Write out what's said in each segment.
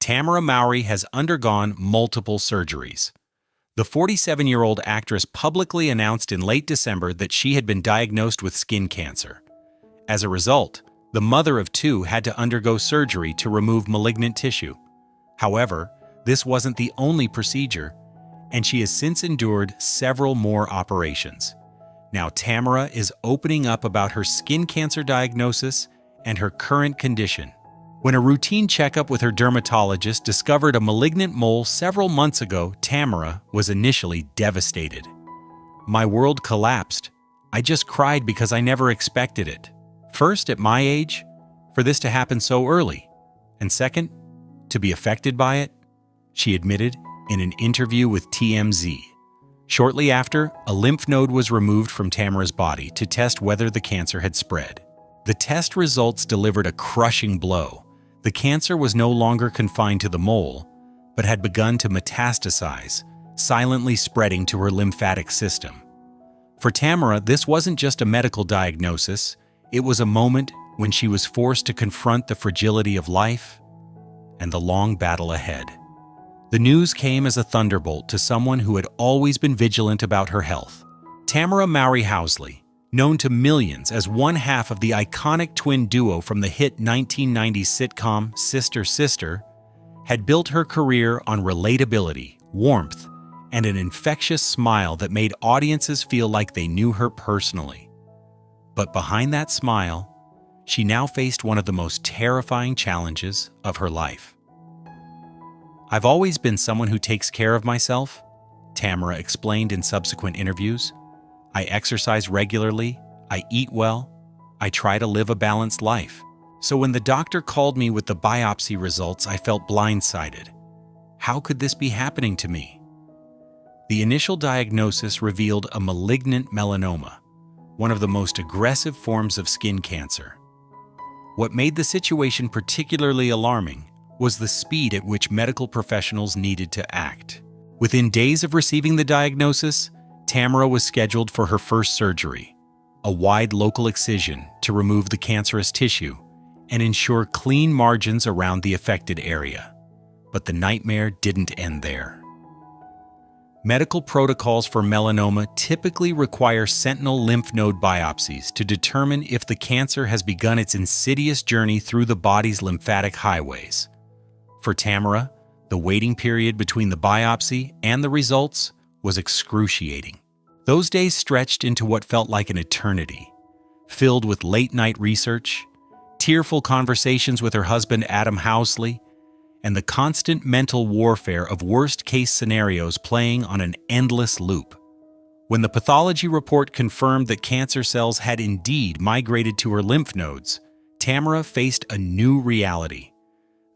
Tamera Mowry has undergone multiple surgeries. The 47-year-old actress publicly announced in late December that she had been diagnosed with skin cancer. As a result, the mother of two had to undergo surgery to remove malignant tissue. However, this wasn't the only procedure, and she has since endured several more operations. Now Tamera is opening up about her skin cancer diagnosis and her current condition. When a routine checkup with her dermatologist discovered a malignant mole several months ago, Tamera was initially devastated. "My world collapsed. I just cried because I never expected it. First, at my age, for this to happen so early. And second, to be affected by it," she admitted in an interview with TMZ. Shortly after, a lymph node was removed from Tamera's body to test whether the cancer had spread. The test results delivered a crushing blow. The cancer was no longer confined to the mole, but had begun to metastasize, silently spreading to her lymphatic system. For Tamera, this wasn't just a medical diagnosis, it was a moment when she was forced to confront the fragility of life and the long battle ahead. The news came as a thunderbolt to someone who had always been vigilant about her health. Tamera Mowry-Housley, known to millions as one half of the iconic twin duo from the hit 1990s sitcom Sister Sister, had built her career on relatability, warmth, and an infectious smile that made audiences feel like they knew her personally. But behind that smile, she now faced one of the most terrifying challenges of her life. "I've always been someone who takes care of myself," Tamera explained in subsequent interviews. "I exercise regularly, I eat well, I try to live a balanced life. So when the doctor called me with the biopsy results, I felt blindsided. How could this be happening to me?" The initial diagnosis revealed a malignant melanoma, one of the most aggressive forms of skin cancer. What made the situation particularly alarming was the speed at which medical professionals needed to act. Within days of receiving the diagnosis, Tamera was scheduled for her first surgery, a wide local excision to remove the cancerous tissue and ensure clean margins around the affected area. But the nightmare didn't end there. Medical protocols for melanoma typically require sentinel lymph node biopsies to determine if the cancer has begun its insidious journey through the body's lymphatic highways. For Tamera, the waiting period between the biopsy and the results was excruciating. Those days stretched into what felt like an eternity, filled with late-night research, tearful conversations with her husband Adam Housley, and the constant mental warfare of worst-case scenarios playing on an endless loop. When the pathology report confirmed that cancer cells had indeed migrated to her lymph nodes, Tamera faced a new reality.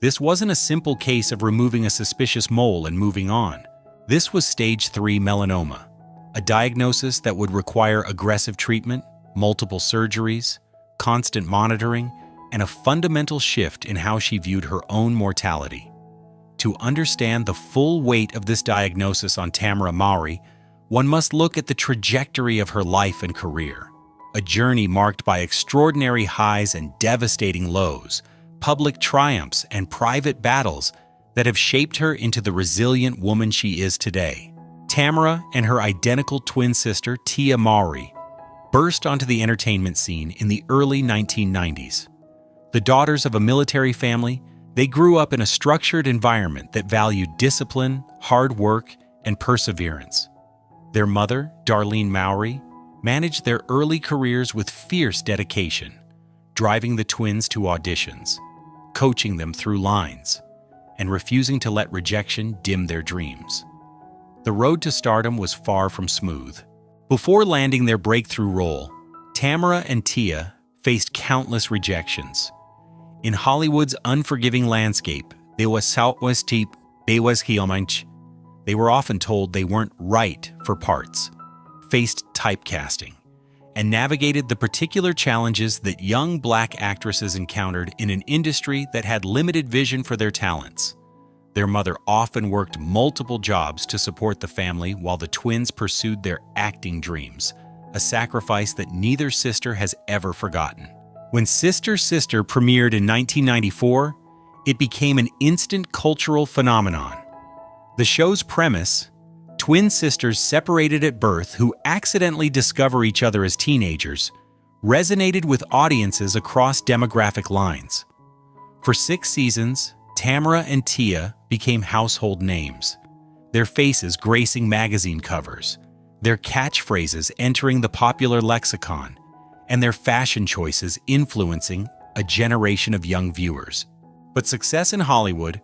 This wasn't a simple case of removing a suspicious mole and moving on. This was stage 3 melanoma, a diagnosis that would require aggressive treatment, multiple surgeries, constant monitoring, and a fundamental shift in how she viewed her own mortality. To understand the full weight of this diagnosis on Tamera Mowry, one must look at the trajectory of her life and career, a journey marked by extraordinary highs and devastating lows, public triumphs and private battles that have shaped her into the resilient woman she is today. Tamera and her identical twin sister, Tia Mowry, burst onto the entertainment scene in the early 1990s. The daughters of a military family, they grew up in a structured environment that valued discipline, hard work, and perseverance. Their mother, Darlene Mowry, managed their early careers with fierce dedication, driving the twins to auditions, coaching them through lines, and refusing to let rejection dim their dreams. The road to stardom was far from smooth. Before landing their breakthrough role, Tamera and Tia faced countless rejections. In Hollywood's unforgiving landscape, they were often told they weren't right for parts, faced typecasting, and navigated the particular challenges that young black actresses encountered in an industry that had limited vision for their talents. Their mother often worked multiple jobs to support the family while the twins pursued their acting dreams, a sacrifice that neither sister has ever forgotten. When Sister Sister premiered in 1994, It became an instant cultural phenomenon. The show's premise, twin sisters separated at birth who accidentally discover each other as teenagers, resonated with audiences across demographic lines. For 6 seasons, Tamera and Tia became household names, their faces gracing magazine covers, their catchphrases entering the popular lexicon, and their fashion choices influencing a generation of young viewers. But success in Hollywood,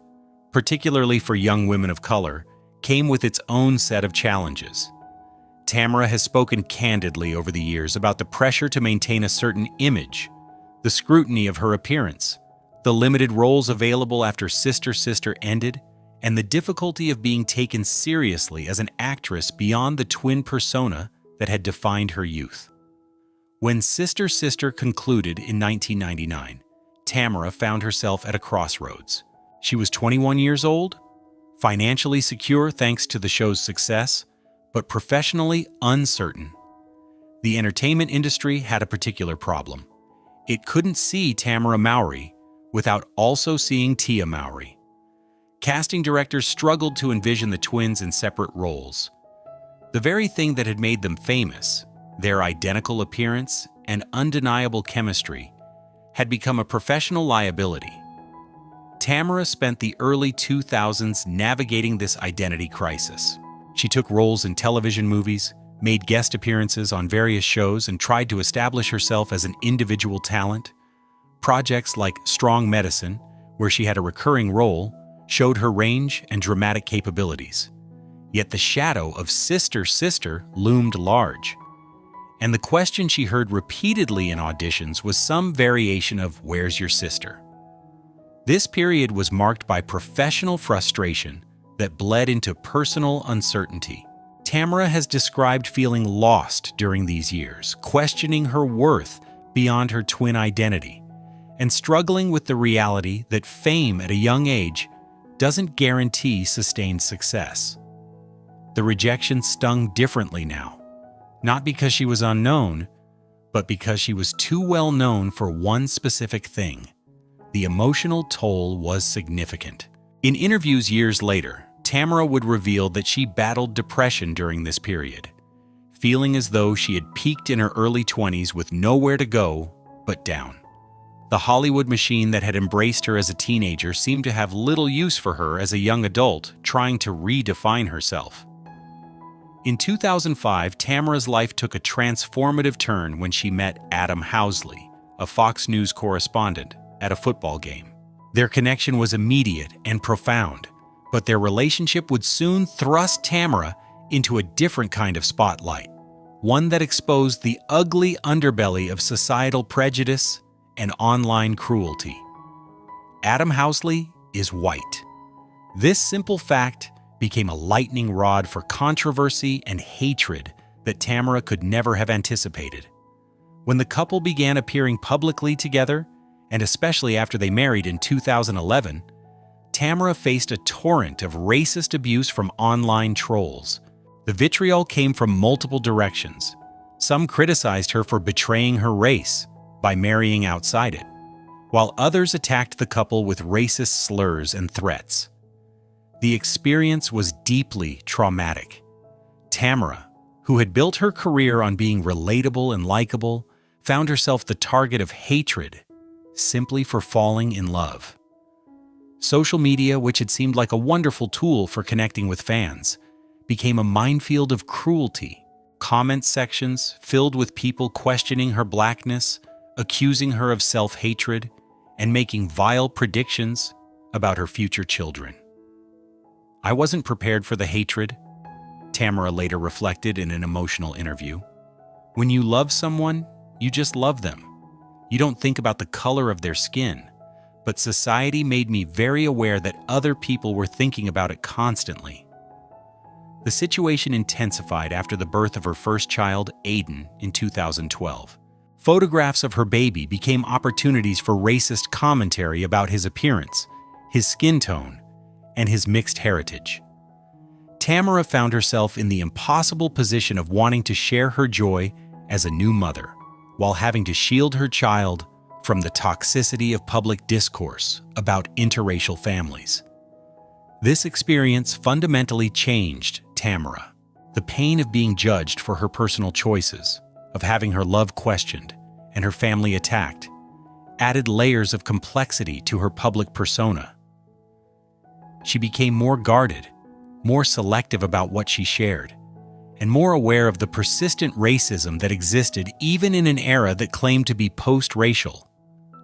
particularly for young women of color, came with its own set of challenges. Tamera has spoken candidly over the years about the pressure to maintain a certain image, the scrutiny of her appearance, the limited roles available after Sister Sister ended, and the difficulty of being taken seriously as an actress beyond the twin persona that had defined her youth. When Sister Sister concluded in 1999, Tamera found herself at a crossroads. She was 21 years old, financially secure thanks to the show's success, but professionally uncertain. The entertainment industry had a particular problem. It couldn't see Tamera Mowry without also seeing Tia Mowry. Casting directors struggled to envision the twins in separate roles. The very thing that had made them famous, their identical appearance and undeniable chemistry, had become a professional liability. Tamera spent the early 2000s navigating this identity crisis. She took roles in television movies, made guest appearances on various shows, and tried to establish herself as an individual talent. Projects like Strong Medicine, where she had a recurring role, showed her range and dramatic capabilities. Yet the shadow of Sister Sister loomed large. And the question she heard repeatedly in auditions was some variation of "Where's your sister?" This period was marked by professional frustration that bled into personal uncertainty. Tamera has described feeling lost during these years, questioning her worth beyond her twin identity, and struggling with the reality that fame at a young age doesn't guarantee sustained success. The rejection stung differently now, not because she was unknown, but because she was too well known for one specific thing. The emotional toll was significant. In interviews years later, Tamera would reveal that she battled depression during this period, feeling as though she had peaked in her early 20s with nowhere to go but down. The Hollywood machine that had embraced her as a teenager seemed to have little use for her as a young adult trying to redefine herself. In 2005, Tamera's life took a transformative turn when she met Adam Housley, a Fox News correspondent, at a football game. Their connection was immediate and profound, but their relationship would soon thrust Tamera into a different kind of spotlight, one that exposed the ugly underbelly of societal prejudice and online cruelty. Adam Housley is white. This simple fact became a lightning rod for controversy and hatred that Tamera could never have anticipated. When the couple began appearing publicly together, and especially after they married in 2011, Tamera faced a torrent of racist abuse from online trolls. The vitriol came from multiple directions. Some criticized her for betraying her race by marrying outside it, while others attacked the couple with racist slurs and threats. The experience was deeply traumatic. Tamera, who had built her career on being relatable and likable, found herself the target of hatred simply for falling in love. Social media, which had seemed like a wonderful tool for connecting with fans, became a minefield of cruelty. Comment sections filled with people questioning her blackness, accusing her of self-hatred, and making vile predictions about her future children. "I wasn't prepared for the hatred," Tamera later reflected in an emotional interview. "When you love someone, you just love them. You don't think about the color of their skin. But society made me very aware that other people were thinking about it constantly." The situation intensified after the birth of her first child, Aiden, in 2012. Photographs of her baby became opportunities for racist commentary about his appearance, his skin tone, and his mixed heritage. Tamera found herself in the impossible position of wanting to share her joy as a new mother, while having to shield her child from the toxicity of public discourse about interracial families. This experience fundamentally changed Tamera. The pain of being judged for her personal choices, of having her love questioned and her family attacked, added layers of complexity to her public persona. She became more guarded, more selective about what she shared, and more aware of the persistent racism that existed even in an era that claimed to be post-racial.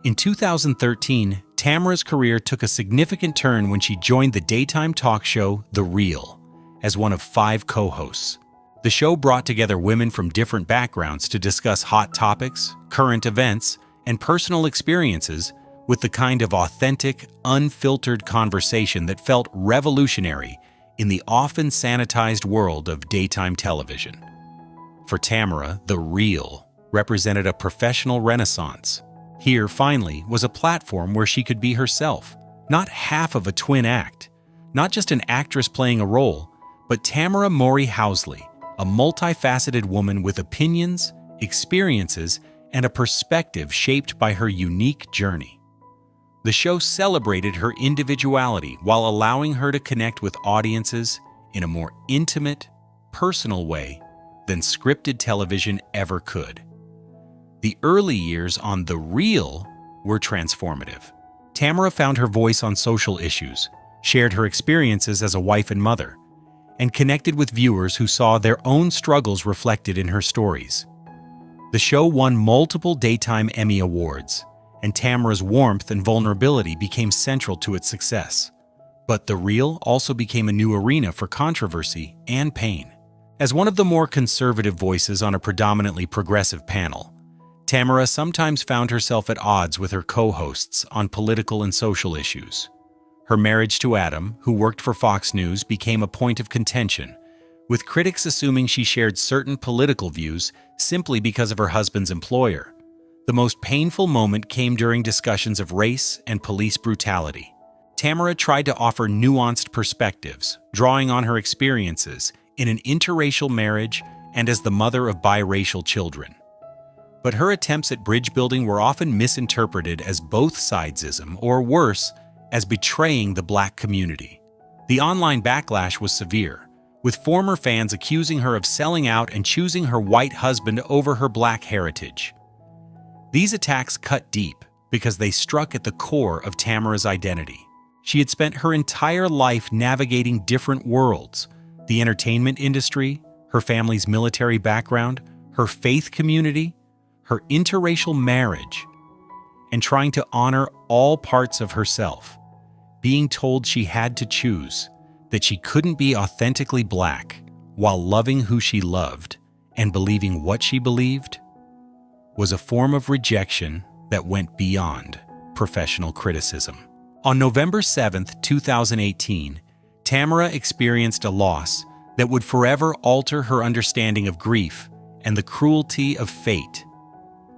In 2013, Tamera's career took a significant turn when she joined the daytime talk show The Real as one of 5 co-hosts. The show brought together women from different backgrounds to discuss hot topics, current events, and personal experiences with the kind of authentic, unfiltered conversation that felt revolutionary in the often sanitized world of daytime television. For Tamera, The Real represented a professional renaissance. Here, finally, was a platform where she could be herself, not half of a twin act, not just an actress playing a role, but Tamera Mowry-Housley, a multifaceted woman with opinions, experiences, and a perspective shaped by her unique journey. The show celebrated her individuality while allowing her to connect with audiences in a more intimate, personal way than scripted television ever could. The early years on The Real were transformative. Tamera found her voice on social issues, shared her experiences as a wife and mother, and connected with viewers who saw their own struggles reflected in her stories. The show won multiple Daytime Emmy Awards, and Tamera's warmth and vulnerability became central to its success. But The Real also became a new arena for controversy and pain. As one of the more conservative voices on a predominantly progressive panel, Tamera sometimes found herself at odds with her co-hosts on political and social issues. Her marriage to Adam, who worked for Fox News, became a point of contention, with critics assuming she shared certain political views simply because of her husband's employer. The most painful moment came during discussions of race and police brutality. Tamera tried to offer nuanced perspectives, drawing on her experiences in an interracial marriage and as the mother of biracial children. But her attempts at bridge building were often misinterpreted as both sidesism, or worse, as betraying the Black community. The online backlash was severe, with former fans accusing her of selling out and choosing her white husband over her Black heritage. These attacks cut deep because they struck at the core of Tamera's identity. She had spent her entire life navigating different worlds: the entertainment industry, her family's military background, her faith community, her interracial marriage, and trying to honor all parts of herself. Being told she had to choose, that she couldn't be authentically Black while loving who she loved and believing what she believed, was a form of rejection that went beyond professional criticism. On November 7, 2018, Tamera experienced a loss that would forever alter her understanding of grief and the cruelty of fate.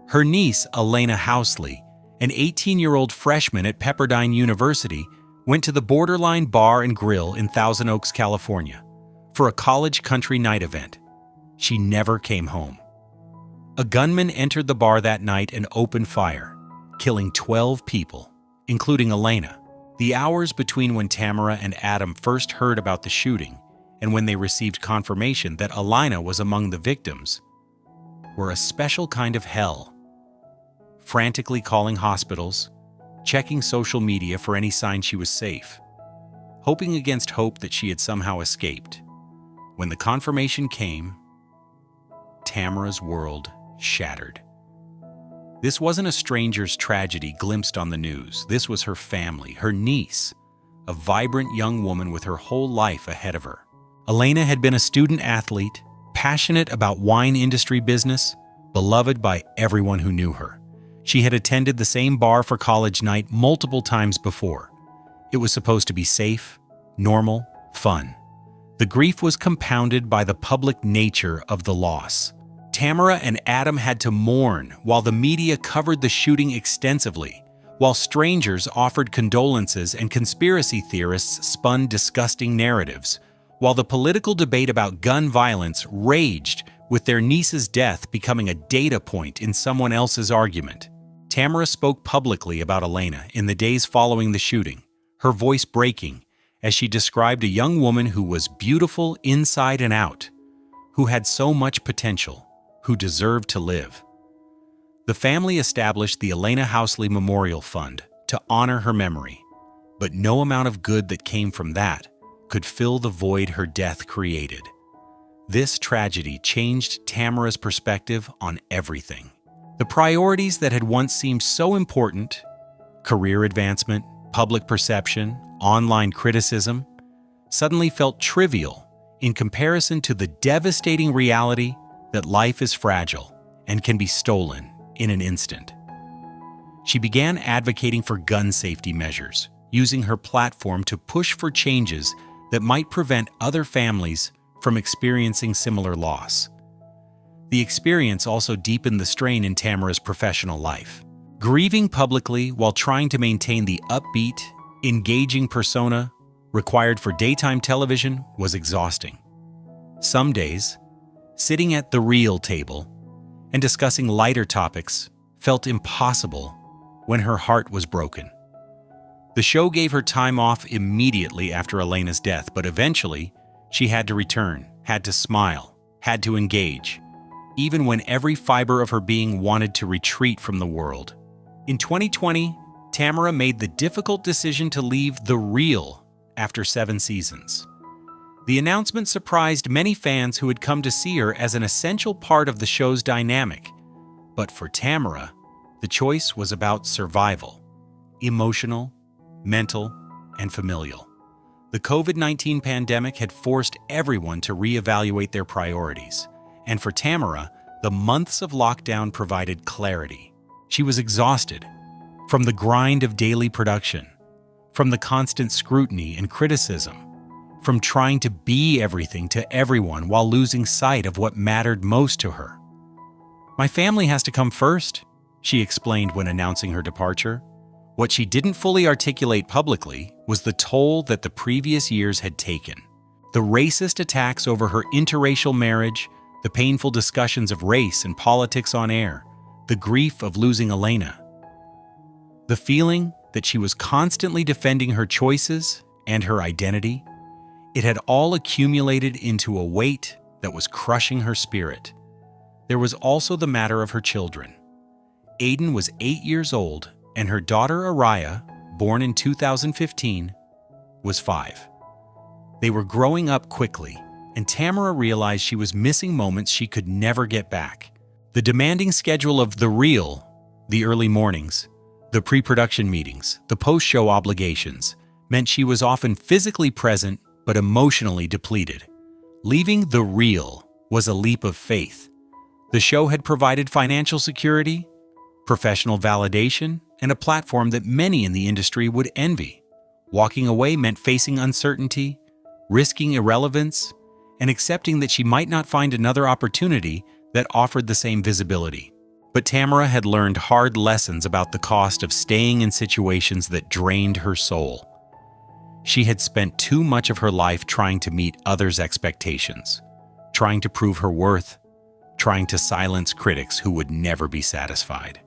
Her niece, Housley, an 18-year-old freshman at Pepperdine University, went to the Borderline Bar and Grill in Thousand Oaks, California, for a college country night event. She never came home. A gunman entered the bar that night and opened fire, killing 12 people, including Elena. The hours between when Tamera and Adam first heard about the shooting and when they received confirmation that Elena was among the victims were a special kind of hell. Frantically calling hospitals, checking social media for any sign she was safe, hoping against hope that she had somehow escaped. When the confirmation came, Tamera's world shattered. This wasn't a stranger's tragedy glimpsed on the news. This was her family, her niece, a vibrant young woman with her whole life ahead of her. Elena had been a student athlete, passionate about wine industry business, beloved by everyone who knew her. She had attended the same bar for college night multiple times before. It was supposed to be safe, normal, fun. The grief was compounded by the public nature of the loss. Tamera and Adam had to mourn while the media covered the shooting extensively, while strangers offered condolences and conspiracy theorists spun disgusting narratives, while the political debate about gun violence raged, with their niece's death becoming a data point in someone else's argument. Tamera spoke publicly about Elena in the days following the shooting, her voice breaking as she described a young woman who was beautiful inside and out, who had so much potential, who deserved to live. The family established the mowry-housley Memorial Fund to honor her memory, but no amount of good that came from that could fill the void her death created. This tragedy changed Tamera's perspective on everything. The priorities that had once seemed so important, career advancement, public perception, online criticism, suddenly felt trivial in comparison to the devastating reality that life is fragile and can be stolen in an instant. She began advocating for gun safety measures, using her platform to push for changes that might prevent other families from experiencing similar loss. The experience also deepened the strain in Tamera's professional life. Grieving publicly while trying to maintain the upbeat, engaging persona required for daytime television was exhausting. Some days, sitting at the real table and discussing lighter topics felt impossible when her heart was broken. The show gave her time off immediately after Elena's death, but eventually she had to return, had to smile, had to engage, even when every fiber of her being wanted to retreat from the world. In 2020, Tamera made the difficult decision to leave The Real after 7 seasons. The announcement surprised many fans who had come to see her as an essential part of the show's dynamic. But for Tamera, the choice was about survival, emotional, mental, and familial. The COVID-19 pandemic had forced everyone to reevaluate their priorities, and for Tamera, the months of lockdown provided clarity. She was exhausted from the grind of daily production, from the constant scrutiny and criticism, from trying to be everything to everyone while losing sight of what mattered most to her. "My family has to come first," she explained when announcing her departure. What she didn't fully articulate publicly was the toll that the previous years had taken. The racist attacks over her interracial marriage, the painful discussions of race and politics on air, the grief of losing Elena. The feeling that she was constantly defending her choices and her identity, it had all accumulated into a weight that was crushing her spirit. There was also the matter of her children. Aiden was 8 years old, and her daughter Araya, born in 2015, was 5. They were growing up quickly, and Tamera realized she was missing moments she could never get back. The demanding schedule of The Real, the early mornings, the pre-production meetings, the post-show obligations, meant she was often physically present but emotionally depleted. Leaving The Real was a leap of faith. The show had provided financial security, professional validation, and a platform that many in the industry would envy. Walking away meant facing uncertainty, risking irrelevance, and accepting that she might not find another opportunity that offered the same visibility. But Tamera had learned hard lessons about the cost of staying in situations that drained her soul. She had spent too much of her life trying to meet others' expectations, trying to prove her worth, trying to silence critics who would never be satisfied.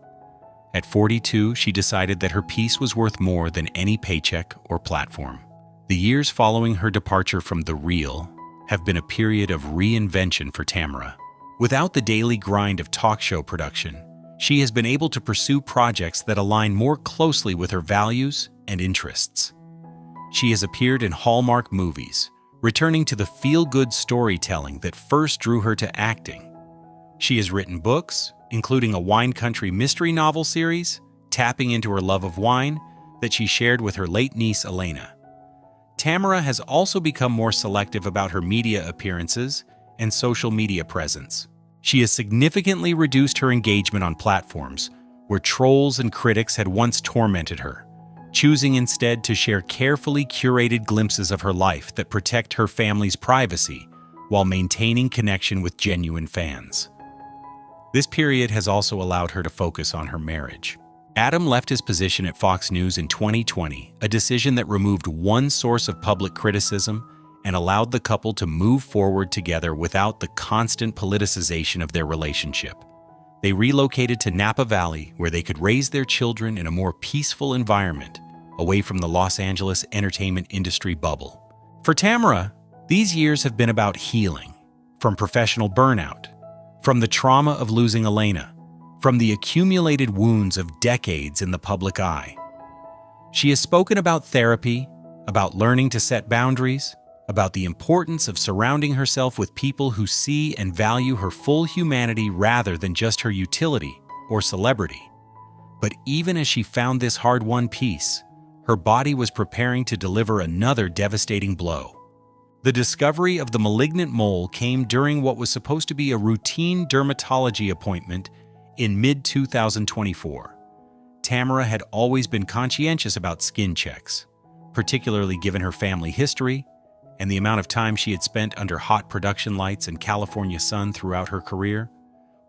At 42, she decided that her peace was worth more than any paycheck or platform. The years following her departure from The Real have been a period of reinvention for Tamera. Without the daily grind of talk show production, she has been able to pursue projects that align more closely with her values and interests. She has appeared in Hallmark movies, returning to the feel-good storytelling that first drew her to acting. She has written books, including a wine country mystery novel series, tapping into her love of wine, that she shared with her late niece Elena. Tamera has also become more selective about her media appearances and social media presence. She has significantly reduced her engagement on platforms where trolls and critics had once tormented her, choosing instead to share carefully curated glimpses of her life that protect her family's privacy while maintaining connection with genuine fans. This period has also allowed her to focus on her marriage. Adam left his position at Fox News in 2020, a decision that removed one source of public criticism and allowed the couple to move forward together without the constant politicization of their relationship. They relocated to Napa Valley, where they could raise their children in a more peaceful environment, away from the Los Angeles entertainment industry bubble. For Tamera, these years have been about healing, from professional burnout, from the trauma of losing Elena, from the accumulated wounds of decades in the public eye. She has spoken about therapy, about learning to set boundaries, about the importance of surrounding herself with people who see and value her full humanity rather than just her utility or celebrity. But even as she found this hard-won peace, her body was preparing to deliver another devastating blow. The discovery of the malignant mole came during what was supposed to be a routine dermatology appointment in mid-2024. Tamera had always been conscientious about skin checks, particularly given her family history and the amount of time she had spent under hot production lights and California sun throughout her career.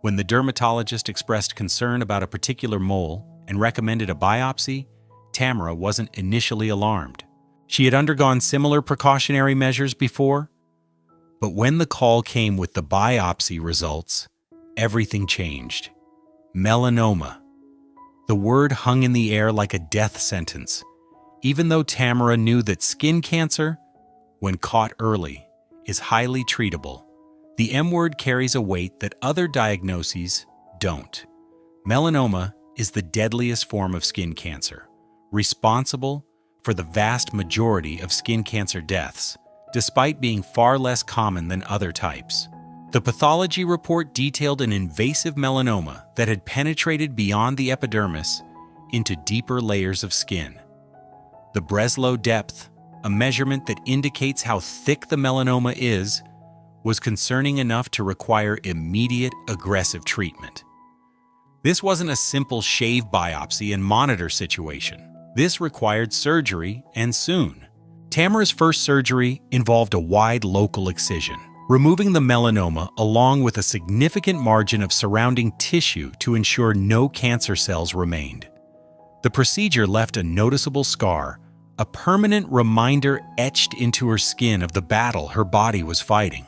When the dermatologist expressed concern about a particular mole and recommended a biopsy, Tamera wasn't initially alarmed. She had undergone similar precautionary measures before, but when the call came with the biopsy results, everything changed. Melanoma. The word hung in the air like a death sentence, even though Tamera knew that skin cancer, when caught early, is highly treatable. The M word carries a weight that other diagnoses don't. Melanoma is the deadliest form of skin cancer, responsible for the vast majority of skin cancer deaths, despite being far less common than other types. The pathology report detailed an invasive melanoma that had penetrated beyond the epidermis into deeper layers of skin. The Breslow depth, a measurement that indicates how thick the melanoma is, was concerning enough to require immediate, aggressive treatment. This wasn't a simple shave biopsy and monitor situation. This required surgery, and soon. Tamera's first surgery involved a wide local excision, removing the melanoma along with a significant margin of surrounding tissue to ensure no cancer cells remained. The procedure left a noticeable scar, a permanent reminder etched into her skin of the battle her body was fighting.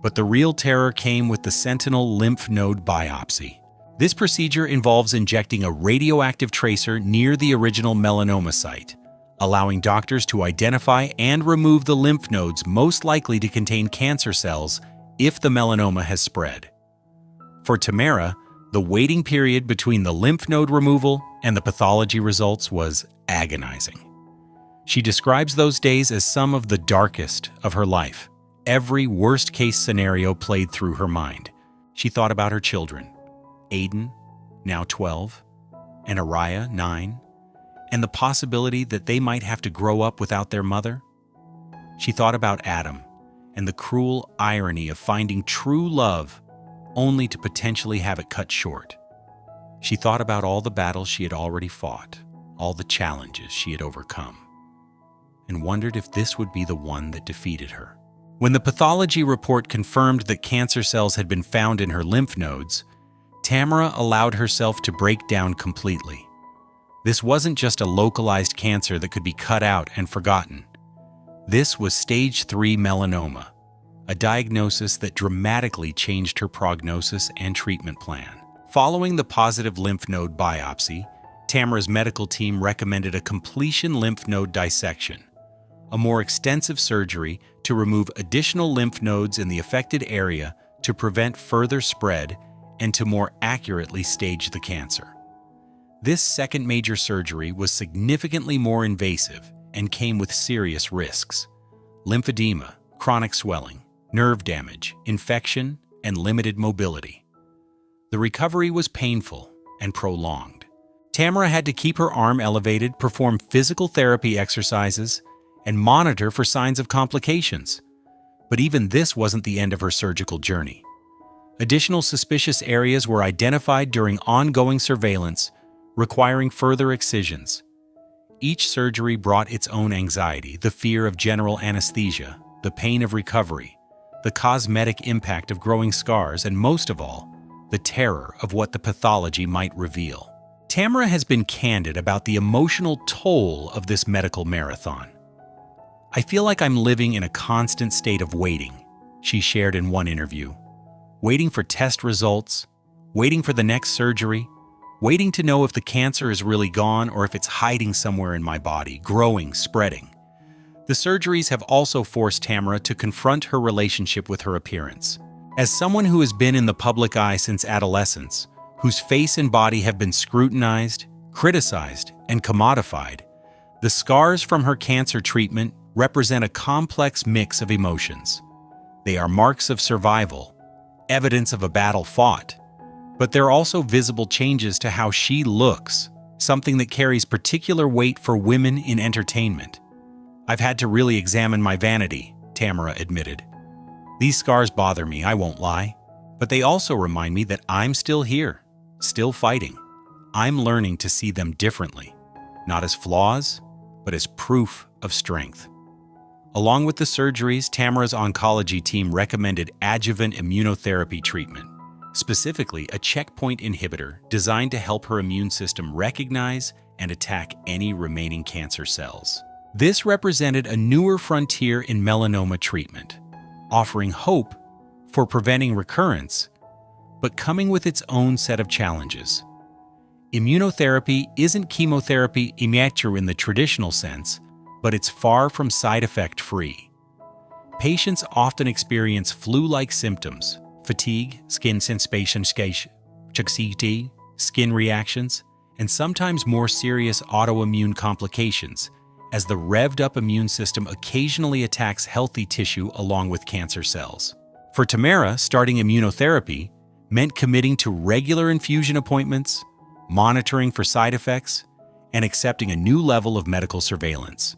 But the real terror came with the sentinel lymph node biopsy. This procedure involves injecting a radioactive tracer near the original melanoma site, allowing doctors to identify and remove the lymph nodes most likely to contain cancer cells if the melanoma has spread. For Tamera, the waiting period between the lymph node removal and the pathology results was agonizing. She describes those days as some of the darkest of her life. Every worst-case scenario played through her mind. She thought about her children, Aiden, now 12, and Araya, 9, and the possibility that they might have to grow up without their mother. She thought about Adam and the cruel irony of finding true love only to potentially have it cut short. She thought about all the battles she had already fought, all the challenges she had overcome, and wondered if this would be the one that defeated her. When the pathology report confirmed that cancer cells had been found in her lymph nodes, Tamera allowed herself to break down completely. This wasn't just a localized cancer that could be cut out and forgotten. This was stage 3 melanoma, a diagnosis that dramatically changed her prognosis and treatment plan. Following the positive lymph node biopsy, Tamera's medical team recommended a completion lymph node dissection, a more extensive surgery to remove additional lymph nodes in the affected area to prevent further spread and to more accurately stage the cancer. This second major surgery was significantly more invasive and came with serious risks: lymphedema, chronic swelling, nerve damage, infection, and limited mobility. The recovery was painful and prolonged. Tamera had to keep her arm elevated, perform physical therapy exercises, and monitor for signs of complications. But even this wasn't the end of her surgical journey. Additional suspicious areas were identified during ongoing surveillance, requiring further excisions. Each surgery brought its own anxiety: the fear of general anesthesia, the pain of recovery, the cosmetic impact of growing scars, and most of all, the terror of what the pathology might reveal. Tamera has been candid about the emotional toll of this medical marathon. "I feel like I'm living in a constant state of waiting," she shared in one interview. "Waiting for test results, waiting for the next surgery, waiting to know if the cancer is really gone or if it's hiding somewhere in my body, growing, spreading. The surgeries have also forced Tamera to confront her relationship with her appearance. As someone who has been in the public eye since adolescence, whose face and body have been scrutinized, criticized, and commodified, the scars from her cancer treatment represent a complex mix of emotions. They are marks of survival, evidence of a battle fought, but they're also visible changes to how she looks, something that carries particular weight for women in entertainment. I've had to really examine my vanity, Tamera admitted. These scars bother me, I won't lie, but they also remind me that I'm still here, still fighting. I'm learning to see them differently, not as flaws, but as proof of strength. Along with the surgeries, Tamera's oncology team recommended adjuvant immunotherapy treatment, specifically a checkpoint inhibitor designed to help her immune system recognize and attack any remaining cancer cells. This represented a newer frontier in melanoma treatment, offering hope for preventing recurrence, but coming with its own set of challenges. Immunotherapy isn't chemotherapy in the traditional sense, but it's far from side effect-free. Patients often experience flu-like symptoms, fatigue, skin sensation, skin reactions, and sometimes more serious autoimmune complications, as the revved-up immune system occasionally attacks healthy tissue along with cancer cells. For Tamera, starting immunotherapy meant committing to regular infusion appointments, monitoring for side effects, and accepting a new level of medical surveillance.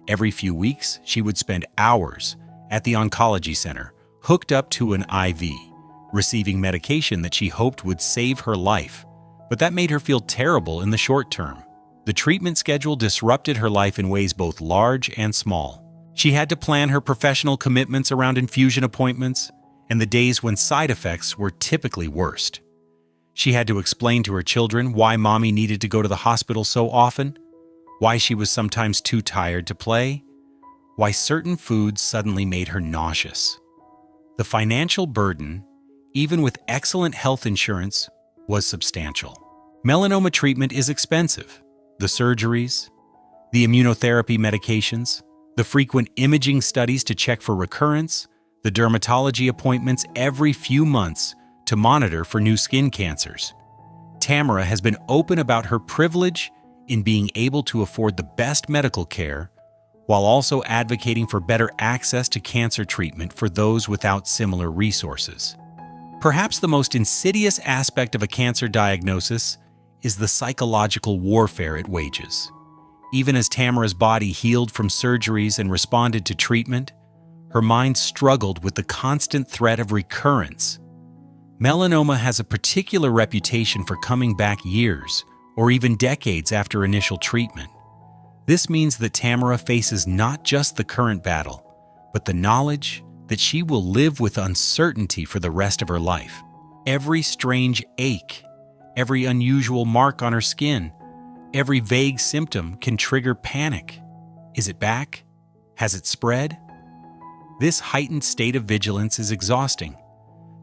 Every few weeks, she would spend hours at the oncology center, hooked up to an IV, receiving medication that she hoped would save her life, but that made her feel terrible in the short term. The treatment schedule disrupted her life in ways both large and small. She had to plan her professional commitments around infusion appointments and the days when side effects were typically worst. She had to explain to her children why mommy needed to go to the hospital so often, why she was sometimes too tired to play, why certain foods suddenly made her nauseous. The financial burden, even with excellent health insurance, was substantial. Melanoma treatment is expensive. The surgeries, the immunotherapy medications, the frequent imaging studies to check for recurrence, the dermatology appointments every few months to monitor for new skin cancers. Tamera has been open about her privilege in being able to afford the best medical care while also advocating for better access to cancer treatment for those without similar resources. Perhaps the most insidious aspect of a cancer diagnosis is the psychological warfare it wages. Even as Tamera's body healed from surgeries and responded to treatment, her mind struggled with the constant threat of recurrence. Melanoma has a particular reputation for coming back years or even decades after initial treatment. This means that Tamera faces not just the current battle, but the knowledge that she will live with uncertainty for the rest of her life. Every strange ache, every unusual mark on her skin, every vague symptom can trigger panic. Is it back? Has it spread? This heightened state of vigilance is exhausting.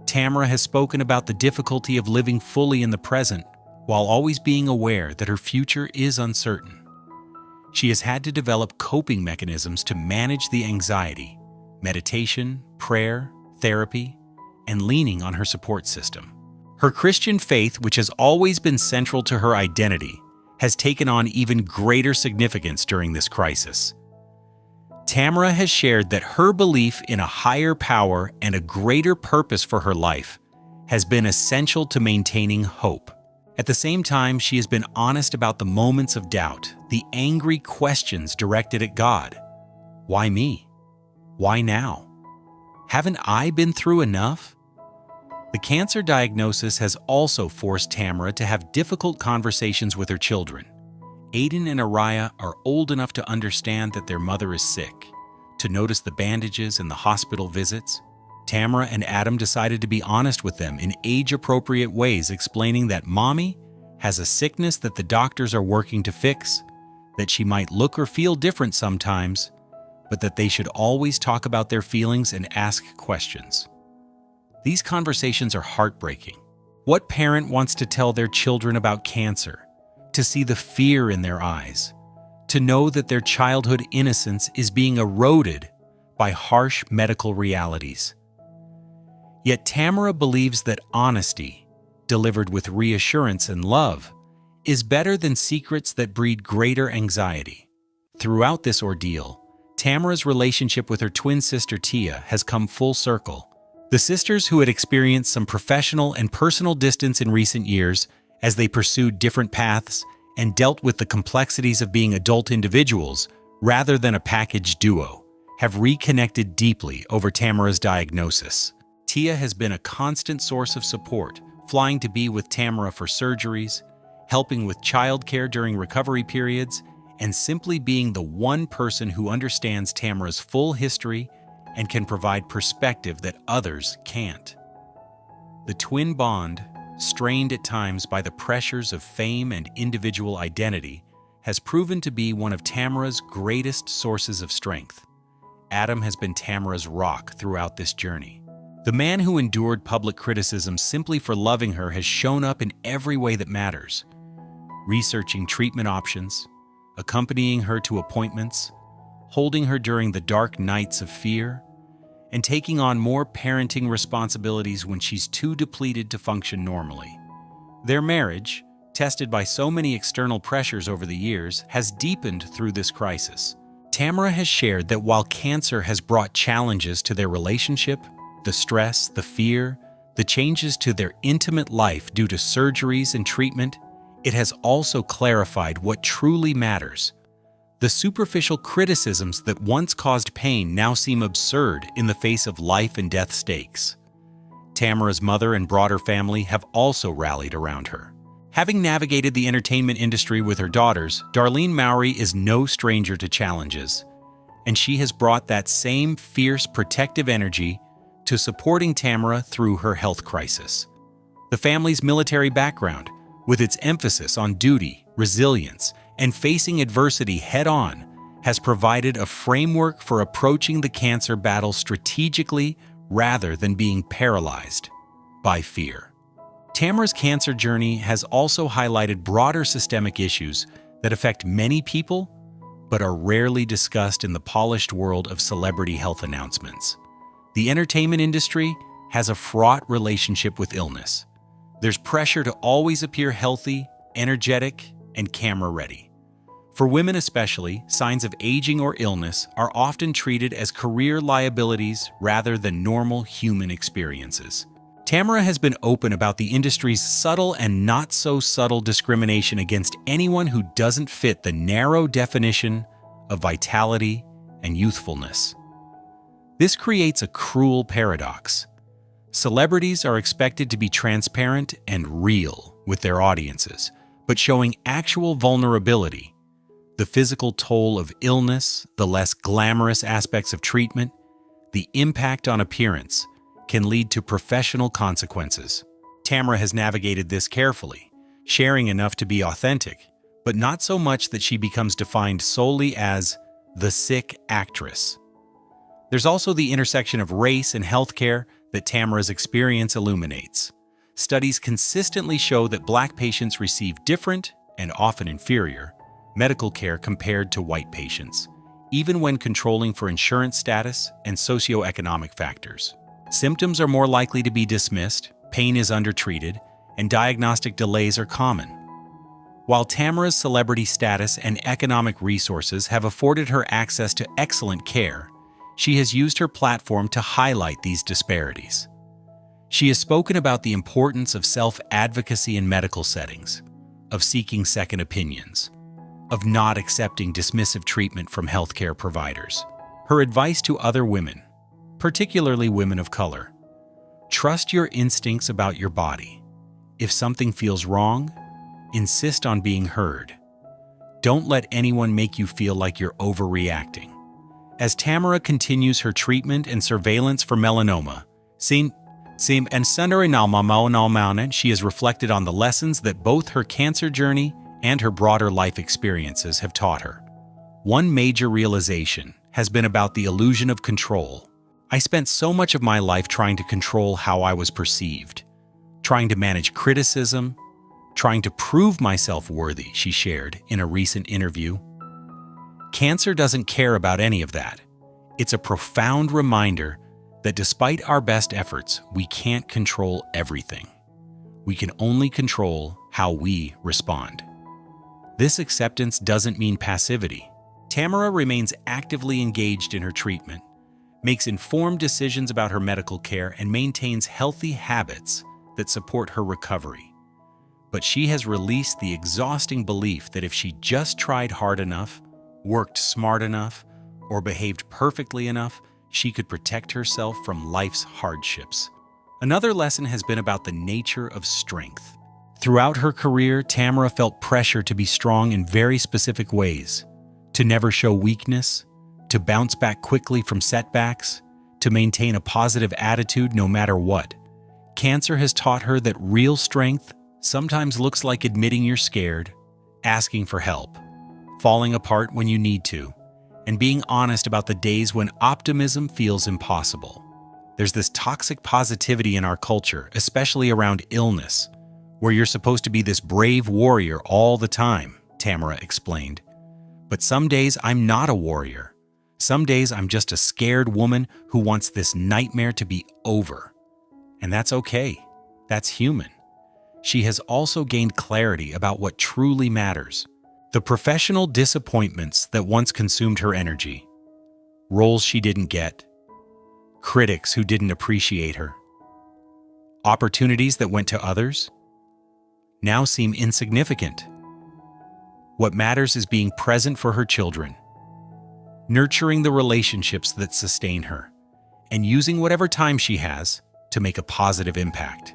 Tamera has spoken about the difficulty of living fully in the present while always being aware that her future is uncertain. She has had to develop coping mechanisms to manage the anxiety, meditation, prayer, therapy, and leaning on her support system. Her Christian faith, which has always been central to her identity, has taken on even greater significance during this crisis. Tamera has shared that her belief in a higher power and a greater purpose for her life has been essential to maintaining hope. At the same time, she has been honest about the moments of doubt, the angry questions directed at God. Why me? Why now? Haven't I been through enough? The cancer diagnosis has also forced Tamera to have difficult conversations with her children. Aiden and Araya are old enough to understand that their mother is sick, to notice the bandages and the hospital visits. Tamera and Adam decided to be honest with them in age-appropriate ways, explaining that mommy has a sickness that the doctors are working to fix, that she might look or feel different sometimes, but that they should always talk about their feelings and ask questions. These conversations are heartbreaking. What parent wants to tell their children about cancer, to see the fear in their eyes, to know that their childhood innocence is being eroded by harsh medical realities? Yet Tamera believes that honesty, delivered with reassurance and love, is better than secrets that breed greater anxiety. Throughout this ordeal, Tamera's relationship with her twin sister Tia has come full circle. The sisters, who had experienced some professional and personal distance in recent years as they pursued different paths and dealt with the complexities of being adult individuals rather than a packaged duo, have reconnected deeply over Tamera's diagnosis. Tia has been a constant source of support, flying to be with Tamera for surgeries, helping with childcare during recovery periods, and simply being the one person who understands Tamera's full history and can provide perspective that others can't. The twin bond, strained at times by the pressures of fame and individual identity, has proven to be one of Tamera's greatest sources of strength. Adam has been Tamera's rock throughout this journey. The man who endured public criticism simply for loving her has shown up in every way that matters, researching treatment options, accompanying her to appointments, holding her during the dark nights of fear, and taking on more parenting responsibilities when she's too depleted to function normally. Their marriage, tested by so many external pressures over the years, has deepened through this crisis. Tamera has shared that while cancer has brought challenges to their relationship, the stress, the fear, the changes to their intimate life due to surgeries and treatment, it has also clarified what truly matters. The superficial criticisms that once caused pain now seem absurd in the face of life and death stakes. Tamera's mother and broader family have also rallied around her. Having navigated the entertainment industry with her daughters, Tamera Mowry is no stranger to challenges, and she has brought that same fierce protective energy to supporting Tamera through her health crisis. The family's military background, with its emphasis on duty, resilience, and facing adversity head-on, has provided a framework for approaching the cancer battle strategically rather than being paralyzed by fear. Tamera's cancer journey has also highlighted broader systemic issues that affect many people but are rarely discussed in the polished world of celebrity health announcements. The entertainment industry has a fraught relationship with illness. There's pressure to always appear healthy, energetic, and camera-ready. For women especially, signs of aging or illness are often treated as career liabilities rather than normal human experiences. Tamera has been open about the industry's subtle and not-so-subtle discrimination against anyone who doesn't fit the narrow definition of vitality and youthfulness. This creates a cruel paradox. Celebrities are expected to be transparent and real with their audiences, but showing actual vulnerability, the physical toll of illness, the less glamorous aspects of treatment, the impact on appearance, can lead to professional consequences. Tamera has navigated this carefully, sharing enough to be authentic, but not so much that she becomes defined solely as the sick actress. There's also the intersection of race and healthcare that Tamera's experience illuminates. Studies consistently show that Black patients receive different, and often inferior, medical care compared to white patients, even when controlling for insurance status and socioeconomic factors. Symptoms are more likely to be dismissed, pain is undertreated, and diagnostic delays are common. While Tamera's celebrity status and economic resources have afforded her access to excellent care, she has used her platform to highlight these disparities. She has spoken about the importance of self-advocacy in medical settings, of seeking second opinions, of not accepting dismissive treatment from healthcare providers. Her advice to other women, particularly women of color: trust your instincts about your body. If something feels wrong, insist on being heard. Don't let anyone make you feel like you're overreacting. As Tamera continues her treatment and surveillance for melanoma, she has reflected on the lessons that both her cancer journey and her broader life experiences have taught her. One major realization has been about the illusion of control. I spent so much of my life trying to control how I was perceived, trying to manage criticism, trying to prove myself worthy, she shared in a recent interview. Cancer doesn't care about any of that. It's a profound reminder that despite our best efforts, we can't control everything. We can only control how we respond. This acceptance doesn't mean passivity. Tamera remains actively engaged in her treatment, makes informed decisions about her medical care, and maintains healthy habits that support her recovery. But she has released the exhausting belief that if she just tried hard enough, worked smart enough, or behaved perfectly enough, she could protect herself from life's hardships. Another lesson has been about the nature of strength. Throughout her career, Tamera felt pressure to be strong in very specific ways, to never show weakness, to bounce back quickly from setbacks, to maintain a positive attitude no matter what. Cancer has taught her that real strength sometimes looks like admitting you're scared, asking for help, falling apart when you need to, and being honest about the days when optimism feels impossible. There's this toxic positivity in our culture, especially around illness, where you're supposed to be this brave warrior all the time, Tamera explained. But some days I'm not a warrior. Some days I'm just a scared woman who wants this nightmare to be over. And that's okay. That's human. She has also gained clarity about what truly matters. The professional disappointments that once consumed her energy, roles she didn't get, critics who didn't appreciate her, opportunities that went to others, now seem insignificant. What matters is being present for her children, nurturing the relationships that sustain her, and using whatever time she has to make a positive impact.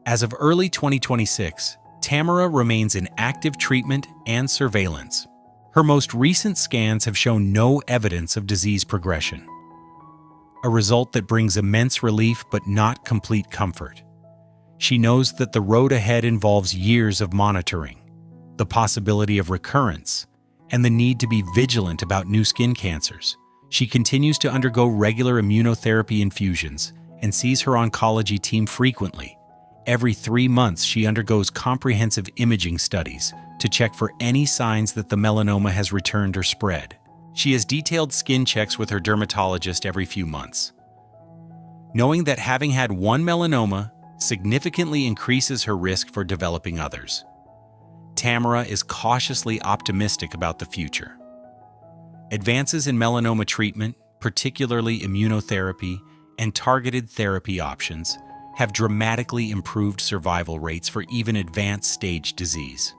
As of early 2026, Tamera remains in active treatment and surveillance. Her most recent scans have shown no evidence of disease progression, a result that brings immense relief but not complete comfort. She knows that the road ahead involves years of monitoring, the possibility of recurrence, and the need to be vigilant about new skin cancers. She continues to undergo regular immunotherapy infusions and sees her oncology team frequently. Every 3 months, she undergoes comprehensive imaging studies to check for any signs that the melanoma has returned or spread. She has detailed skin checks with her dermatologist every few months. Knowing that having had one melanoma significantly increases her risk for developing others, Tamera is cautiously optimistic about the future. Advances in melanoma treatment, particularly immunotherapy and targeted therapy options, have dramatically improved survival rates for even advanced stage disease.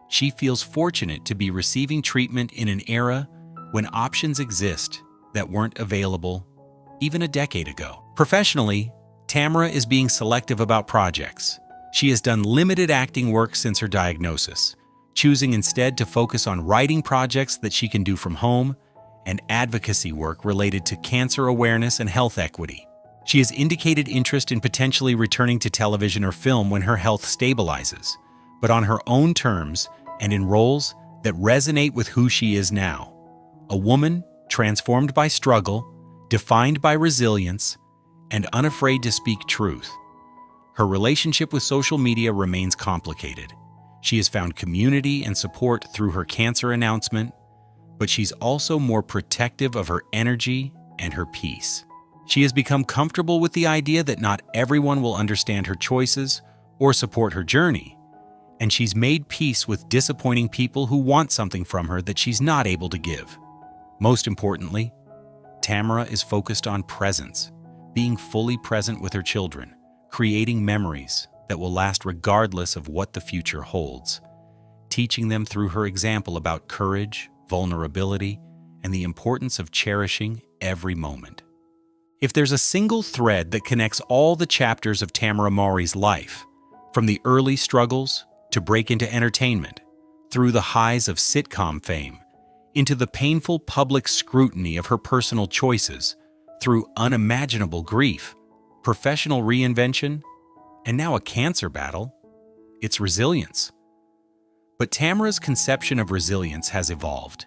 She feels fortunate to be receiving treatment in an era when options exist that weren't available even a decade ago. Professionally, Tamera is being selective about projects. She has done limited acting work since her diagnosis, choosing instead to focus on writing projects that she can do from home and advocacy work related to cancer awareness and health equity. She has indicated interest in potentially returning to television or film when her health stabilizes, but on her own terms and in roles that resonate with who she is now. A woman transformed by struggle, defined by resilience, and unafraid to speak truth. Her relationship with social media remains complicated. She has found community and support through her cancer announcement, but she's also more protective of her energy and her peace. She has become comfortable with the idea that not everyone will understand her choices or support her journey, and she's made peace with disappointing people who want something from her that she's not able to give. Most importantly, Tamera is focused on presence, being fully present with her children, creating memories that will last regardless of what the future holds, teaching them through her example about courage, vulnerability, and the importance of cherishing every moment. If there's a single thread that connects all the chapters of Tamera Mowry's life, from the early struggles to break into entertainment, through the highs of sitcom fame, into the painful public scrutiny of her personal choices, through unimaginable grief, professional reinvention, and now a cancer battle, it's resilience. But Tamera's conception of resilience has evolved.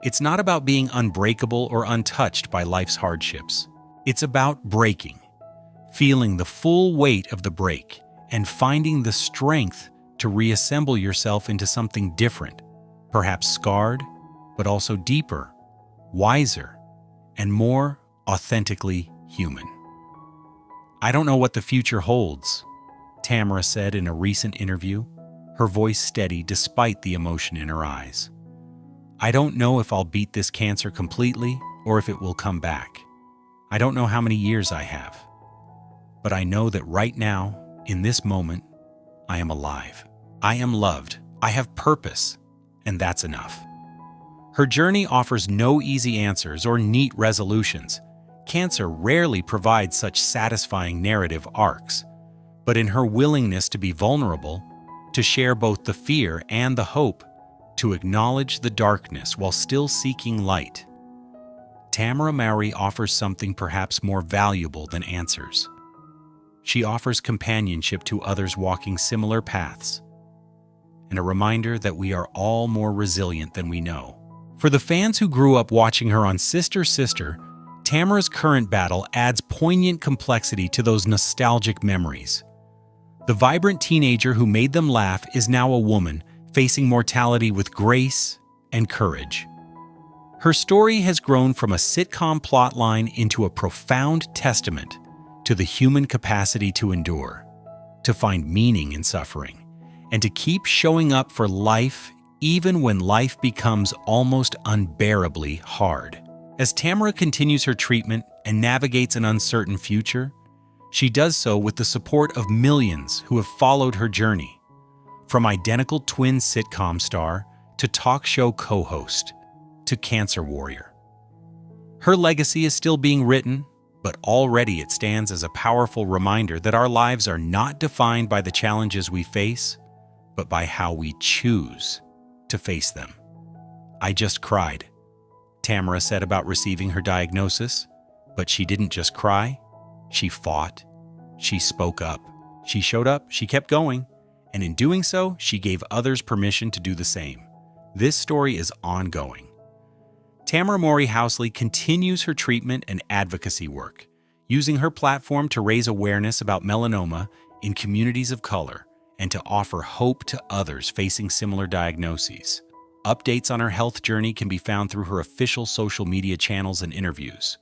It's not about being unbreakable or untouched by life's hardships. It's about breaking, feeling the full weight of the break and finding the strength to reassemble yourself into something different, perhaps scarred, but also deeper, wiser, and more authentically human. "I don't know what the future holds," Tamera said in a recent interview, her voice steady despite the emotion in her eyes. "I don't know if I'll beat this cancer completely or if it will come back. I don't know how many years I have. But I know that right now, in this moment, I am alive. I am loved. I have purpose, and that's enough." Her journey offers no easy answers or neat resolutions. Cancer rarely provides such satisfying narrative arcs. But in her willingness to be vulnerable, to share both the fear and the hope, to acknowledge the darkness while still seeking light, Tamera Mowry offers something perhaps more valuable than answers. She offers companionship to others walking similar paths, and a reminder that we are all more resilient than we know. For the fans who grew up watching her on Sister Sister, Tamera's current battle adds poignant complexity to those nostalgic memories. The vibrant teenager who made them laugh is now a woman facing mortality with grace and courage. Her story has grown from a sitcom plotline into a profound testament to the human capacity to endure, to find meaning in suffering, and to keep showing up for life even when life becomes almost unbearably hard. As Tamera continues her treatment and navigates an uncertain future, she does so with the support of millions who have followed her journey, from identical twin sitcom star to talk show co-host to cancer warrior. Her legacy is still being written, but already it stands as a powerful reminder that our lives are not defined by the challenges we face, but by how we choose to face them. "I just cried," Tamera said about receiving her diagnosis, but she didn't just cry. She fought. She spoke up. She showed up. She kept going. And in doing so, she gave others permission to do the same. This story is ongoing. Tamera Mowry-Housley continues her treatment and advocacy work, using her platform to raise awareness about melanoma in communities of color and to offer hope to others facing similar diagnoses. Updates on her health journey can be found through her official social media channels and interviews.